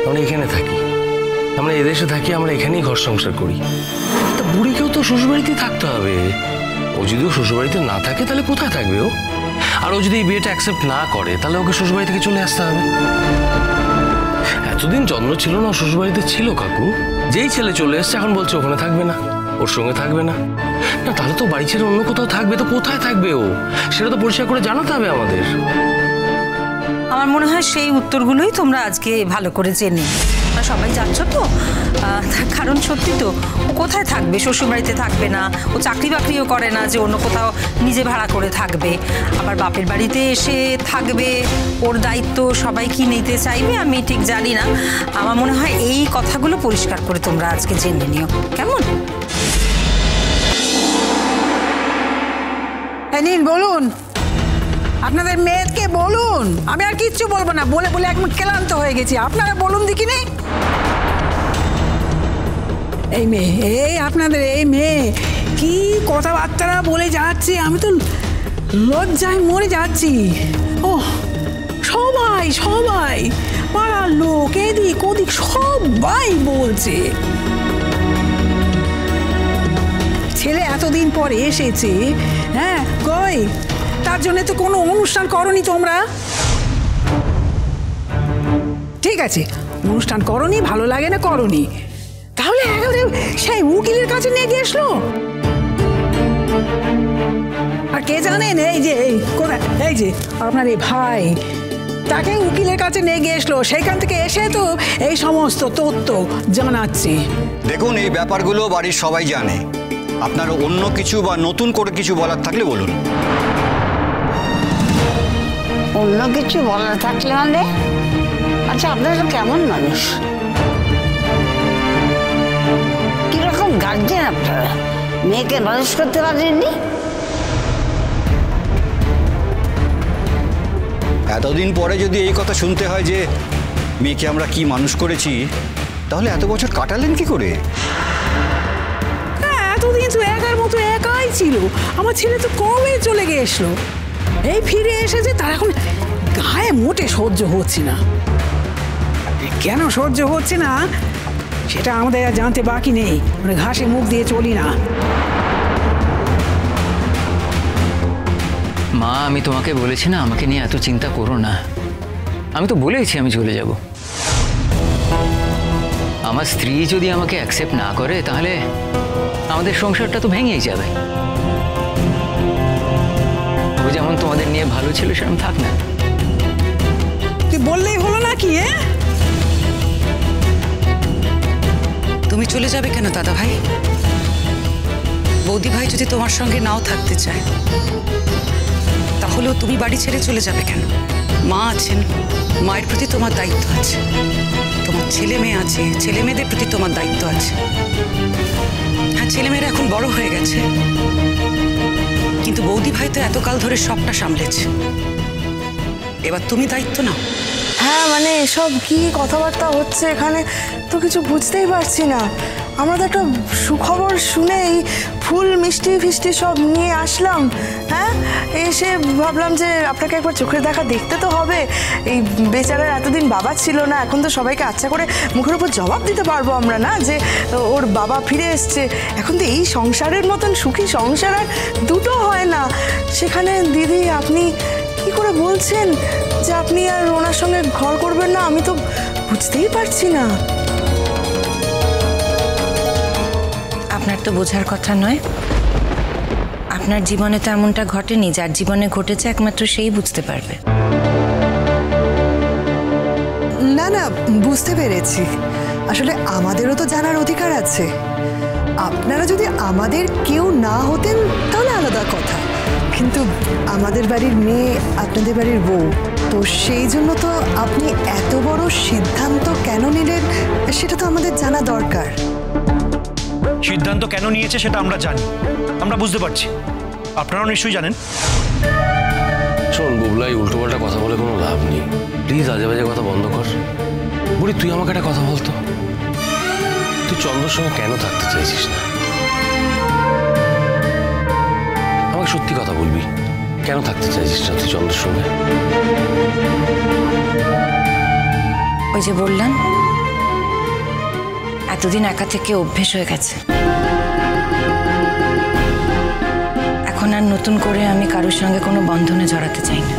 আমরা এখানে থাকি, আমরা এদেশে থাকি, আমরা এখানেই ঘর সংসার করি। তা বুড়িকেও তো শ্বশুরবাড়িতেই থাকতে হবে। ও যদি ও শ্বশুরবাড়িতে না থাকে তাহলে কোথায় থাকবে ও? আর ও যদি এই বিয়েটা অ্যাকসেপ্ট না করে তাহলে ওকে শ্বশুরবাড়ি থেকে চলে আসতে হবে। এতদিন চন্দ্র ছিল না, ও শ্বশুরবাড়িতে ছিল কাকু। যেই ছেলে চলে এসছে এখন বলছে ওখানে থাকবে না, ওর সঙ্গে থাকবে না। না তাহলে তো বাড়ি ছেড়ে অন্য কোথাও থাকবে, তো কোথায় থাকবে ও? সেটা তো পরিষ্কার করে জানাতে হবে আমাদের। আমার মনে হয় সেই উত্তরগুলোই তোমরা আজকে ভালো করে জেনে সবাই যাচ্ছ তো। কারণ সত্যি তো ও কোথায় থাকবে? শ্বশুরবাড়িতে থাকবে না, ও চাকরি বাকরিও করে না যে অন্য কোথাও নিজে ভাড়া করে থাকবে। আবার বাপের বাড়িতে এসে থাকবে, ওর দায়িত্ব সবাই কি নিতে চাইবে আমি ঠিক জানি না। আমার মনে হয় এই কথাগুলো পরিষ্কার করে তোমরা আজকে জেনে নিও, কেমন? নিন বলুন, আপনাদের মেয়েকে বলুন। আমি আর কিচ্ছু বলবো না, বলে বলে একদম ক্লান্ত হয়ে গেছি। আপনারা বলুন দেখি নেই। এই মেয়ে, এই আপনাদের এই মেয়ে কি কথাবার্তা বলে যাচ্ছে, আমি তো লজ্জায় মরে যাচ্ছি। ও সবাই সবাই পাড়ার লোক এদিক ওদিক সবাই বলছে ছেলে এতদিন পর এসেছে। হ্যাঁ কই, তার জন্য তো কোনো অনুষ্ঠান করনি তোমরা। ঠিক আছে, অনুষ্ঠান করনি, ভালো লাগে না করনি, তাহলে একেবারে সেই উকিলের কাছে নিয়ে গিয়ে আসলো। আর কে জানেন এই যে কোথায়, এই যে আপনার এই ভাই, তাকে উকিলের কাছে নিয়ে গিয়ে আসলো। সেইখান থেকে এসে তো এই সমস্ত তথ্য জানাচ্ছে। দেখুন, এই ব্যাপারগুলো বাড়ির সবাই জানে। আপনার অন্য কিছু বা নতুন করে কিছু বলার থাকলে বলুন। অন্য কিছু বলার থাকলে মানে? আচ্ছা, আপনারা কেমন মানুষ, কিরকম গার্জেন আপনারা? মেয়েকে মানুষ করতে পারেননি? এতদিন পরে যদি এই কথা শুনতে হয় যে মেয়েকে আমরা কি মানুষ করেছি, তাহলে এত বছর কাটালেন কি করে? এতদিন তো একার মতো একাই ছিল। আমার ছেলে তো কবে চলে গিয়েছিল, এই ফিরে এসেছে, তার এখন গায়ে মোটে সহ্য হচ্ছে না। কেন সহ্য হচ্ছে না সেটা আমাদের আর জানতে বাকি নেই। মানে ঘাসে মুখ দিয়ে চলি না। মা, আমি তোমাকে বলেছি না আমাকে নিয়ে এত চিন্তা করো না। আমি তো বলেইছি আমি চলে যাব। আমার স্ত্রী যদি আমাকে অ্যাকসেপ্ট না করে তাহলে আমাদের সংসারটা তো ভেঙেই যাবে। ও যেমন তোমাদের নিয়ে ভালো ছিল সেরকম থাক না। তুই বললেই হলো না কি? তুমি চলে যাবে কেন দাদা ভাই? বৌদি ভাই যদি তোমার সঙ্গে নাও থাকতে চায় তাহলেও তুমি বাড়ি ছেড়ে চলে যাবে কেন? মা আছেন, মায়ের প্রতি তোমার দায়িত্ব আছে। তোমার ছেলে মেয়ে আছে, ছেলে মেয়েদের প্রতি তোমার দায়িত্ব আছে। হ্যাঁ, ছেলেমেয়েরা এখন বড় হয়ে গেছে, কিন্তু বৌদি ভাই তো এতকাল ধরে সবটা সামলেছে। এবার তুমি দায়িত্ব নাও। হ্যাঁ মানে এসব কি কথাবার্তা হচ্ছে এখানে, তো কিছু বুঝতেই পারছি না। আমরা তো একটা সুখবর শুনেই ফুল মিষ্টি ফিষ্টি সব নিয়ে আসলাম। হ্যাঁ, এসে ভাবলাম যে আপনাকে একবার চোখের দেখা দেখতে তো হবে। এই বেচারার এতদিন বাবা ছিল না, এখন তো সবাইকে আচ্ছা করে মুখের উপর জবাব দিতে পারবো আমরা না যে ওর বাবা ফিরে এসছে। এখন তো এই সংসারের মতন সুখী সংসার আর দুটো হয় না। সেখানে দিদি আপনি কি করে বলছেন যে আপনি আর ওনার সঙ্গে ঘর করবেন না? আমি তো বুঝতেই পারছি না। আপনার তো বোঝার কথা নয়। আপনার জীবনে তো এমনটা ঘটেনি, যার জীবনে ঘটেছে একমাত্র সেই বুঝতে পারবে। না না, বুঝতে পেরেছি। আসলে আমাদেরও তো জানার অধিকার আছে। আপনারা যদি আমাদের কেউ না হতেন তাহলে আলাদা কথা, কিন্তু আমাদের বাড়ির মেয়ে আপনাদের বাড়ির বউ, তো সেই জন্য তো আপনি এত বড় সিদ্ধান্ত কেন নিলেন সেটা তো আমাদের জানা দরকার। সিদ্ধান্ত কেন নিয়েছে সেটা আমরা জানি, আমরা বুঝতে পারছি, আপনারাও নিশ্চয়ই জানেন। শোন বুবলাই, উল্টোপাল্টা কথা বলে কোনো লাভ নেই। প্লিজ আজে বাজে কথা বন্ধ কর। বুড়ি, তুই আমাকে একটা কথা বলতো, তুই চন্দ্রর সঙ্গে কেন থাকতে চাইছিস না? আমাকে সত্যি কথা বলবি, কেন থাকতে চাইছিস না তুই চন্দ্রর সঙ্গে? ওই যে বললাম এতদিন একা থেকে অভ্যেস হয়ে গেছে। এখন আর নতুন করে আমি কারোর সঙ্গে কোনো বন্ধনে জড়াতে চাই না।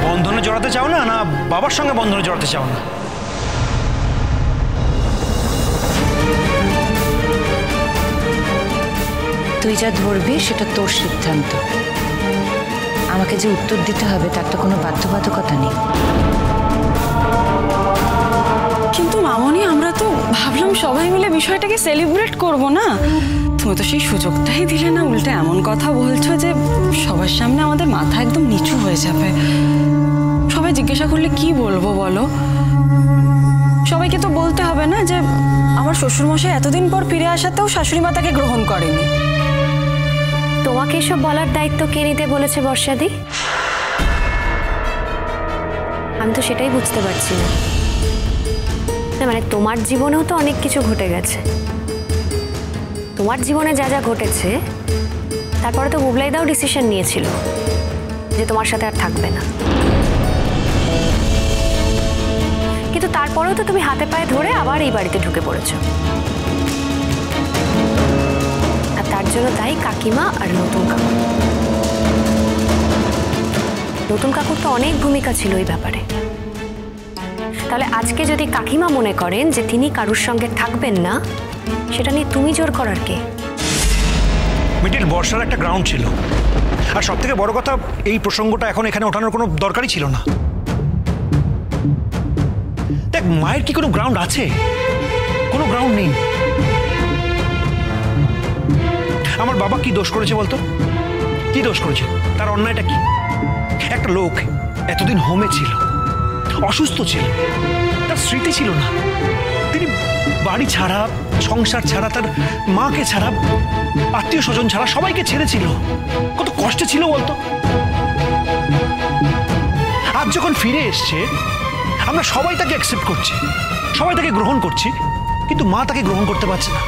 বন্ধনে জড়াতে চাও না, না বাবার সঙ্গে বন্ধনে জড়াতে চাও না? তুই যা ধরবি সেটা তোর সিদ্ধান্ত। আমাকে যে উত্তর দিতে হবে তার তো কোনো বাধ্যবাধকতা নেই। কিন্তু মামনি, আমরা তো ভাবলাম সবাই মিলে বিষয়টাকে সেলিব্রেট করব না? তুমি তো সেই সুযোগটাই দিলে না, উল্টে এমন কথা বলছো যে সবার সামনে আমাদের মাথা একদম নিচু হয়ে যাবে। সবাই জিজ্ঞাসা করলে কি বলবো বলো? সবাইকে তো বলতে হবে না যে আমার শ্বশুরমশাই এতদিন পর ফিরে আসাতেও শাশুড়ি মা তাকে গ্রহণ করেনি। তোমাকে এসব বলার দায়িত্ব কে নিতে বলেছে বর্ষাদি? আমি তো সেটাই বুঝতে পারছি না। মানে তোমার জীবনেও তো অনেক কিছু ঘটে গেছে। তোমার জীবনে যা যা ঘটেছে তারপরে তো বুবলাইদাও ডিসিশন নিয়েছিল যে তোমার সাথে আর থাকবে না, কিন্তু তারপরেও তো তুমি হাতে পায়ে ধরে আবার এই বাড়িতে ঢুকে পড়েছো। আর তার জন্য তাই কাকিমা আর নতুন কাকু। নতুন কাকুর তো অনেক ভূমিকা ছিল এই ব্যাপারে। তাহলে আজকে যদি কাকিমা মনে করেন যে তিনি কারুর সঙ্গে থাকবেন না, সেটা নিয়ে তুমি জোর করার কে? মিটিল, বর্ষার একটা গ্রাউন্ড ছিল, আর সব থেকে বড় কথা এই প্রসঙ্গটা এখন এখানে ওঠানোর কোনো দরকারই ছিল না। দেখ, মায়ের কি কোনো গ্রাউন্ড আছে? কোনো গ্রাউন্ড নেই। আমার বাবা কি দোষ করেছে বলতো? কি দোষ করেছে? তার অন্যায়টা কি? একটা লোক এতদিন হোমে ছিল, অসুস্থ ছিল, তার স্মৃতি ছিল না। তিনি বাড়ি ছাড়া, সংসার ছাড়া, তার মাকে ছাড়া, আত্মীয় স্বজন ছাড়া সবাইকে ছেড়েছিল। কত কষ্টে ছিল বলতো? আজ যখন ফিরে এসছে, আমরা সবাই তাকে অ্যাকসেপ্ট করছি, সবাই তাকে গ্রহণ করছি, কিন্তু মা তাকে গ্রহণ করতে পারছে না,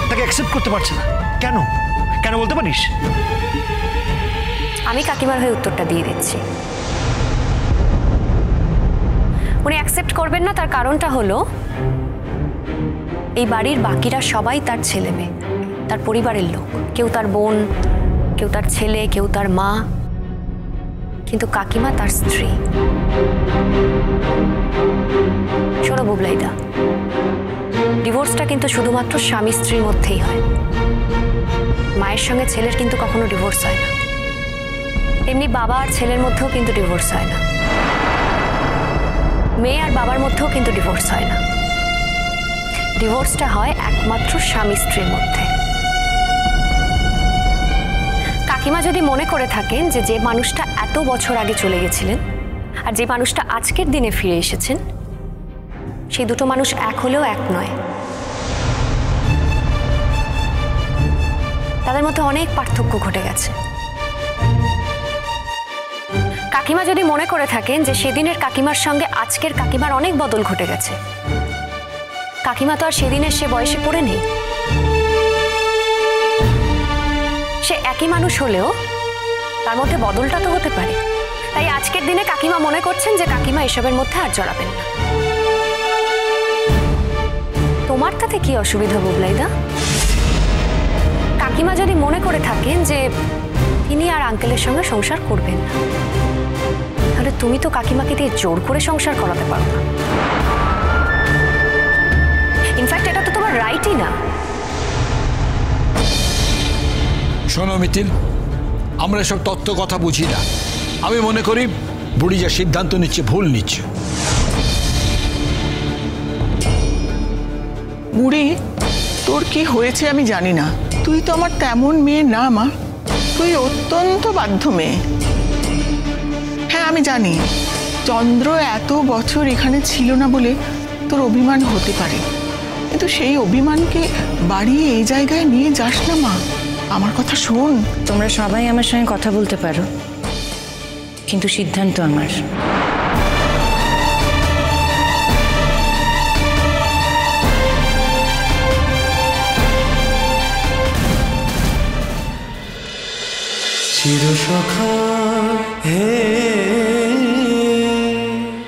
তাকে অ্যাকসেপ্ট করতে পারছে না। কেন? কেন বলতে পারিস? আমি কাকিমার হয়ে উত্তরটা দিয়ে দিচ্ছি। উনি অ্যাকসেপ্ট করবেন না, তার কারণটা হলো এই বাড়ির বাকিরা সবাই তার ছেলে মেয়ে, তার পরিবারের লোক। কেউ তার বোন, কেউ তার ছেলে, কেউ তার মা, কিন্তু কাকিমা তার স্ত্রী। শোনো বুবলাইদা, ডিভোর্সটা কিন্তু শুধুমাত্র স্বামী স্ত্রীর মধ্যেই হয়। মায়ের সঙ্গে ছেলের কিন্তু কখনো ডিভোর্স হয় না। তেমনি বাবা আর ছেলের মধ্যেও কিন্তু ডিভোর্স হয় না। মেয়ে আর বাবার মধ্যেও কিন্তু ডিভোর্স হয় না। ডিভোর্সটা হয় একমাত্র স্বামী স্ত্রীর মধ্যে। কাকিমা যদি মনে করে থাকেন যে যে মানুষটা এত বছর আগে চলে গেছিলেন আর যে মানুষটা আজকের দিনে ফিরে এসেছেন, সেই দুটো মানুষ এক হলেও এক নয়। তাদের মধ্যে অনেক পার্থক্য ঘটে গেছে। কাকিমা যদি মনে করে থাকেন যে সেদিনের কাকিমার সঙ্গে আজকের কাকিমার অনেক বদল ঘটে গেছে, কাকিমা তো আর সেদিনের সে বয়সে পড়ে নেই। সে একই মানুষ হলেও তার মধ্যে বদলটা তো হতে পারে। তাই আজকের দিনে কাকিমা মনে করছেন যে কাকিমা এসবের মধ্যে আর জড়াবেন না। তোমার তাতে কি অসুবিধা বুবলাইদা? কাকিমা যদি মনে করে থাকেন যে তিনি আর আঙ্কেলের সঙ্গে সংসার করবেন না, তাহলে তুমি তো কাকিমাকে দিয়ে জোর করে সংসার করাতে পারো না। ইনফ্যাক্ট এটা তো তোমার রাইটই না। শোনো মিতিল, আমরা এসব তত্ত্ব কথা বুঝি না। আমি মনে করি বুড়ি যা সিদ্ধান্ত নিচ্ছে ভুল নিচ্ছে। বুড়ি, তোর কি হয়েছে আমি জানি না, তুই তো আমার তেমন মেয়ে না মা, তুই অত্যন্ত বাধ্য মেয়ে। হ্যাঁ আমি জানি চন্দ্র এত বছর এখানে ছিল না বলে তোর অভিমান হতে পারে, কিন্তু সেই অভিমানকে বাড়িয়ে এই জায়গায় নিয়ে যাস না মা। আমার কথা শোন। তোমরা সবাই আমার সঙ্গে কথা বলতে পারো, কিন্তু সিদ্ধান্ত আমার। চিরসখা হে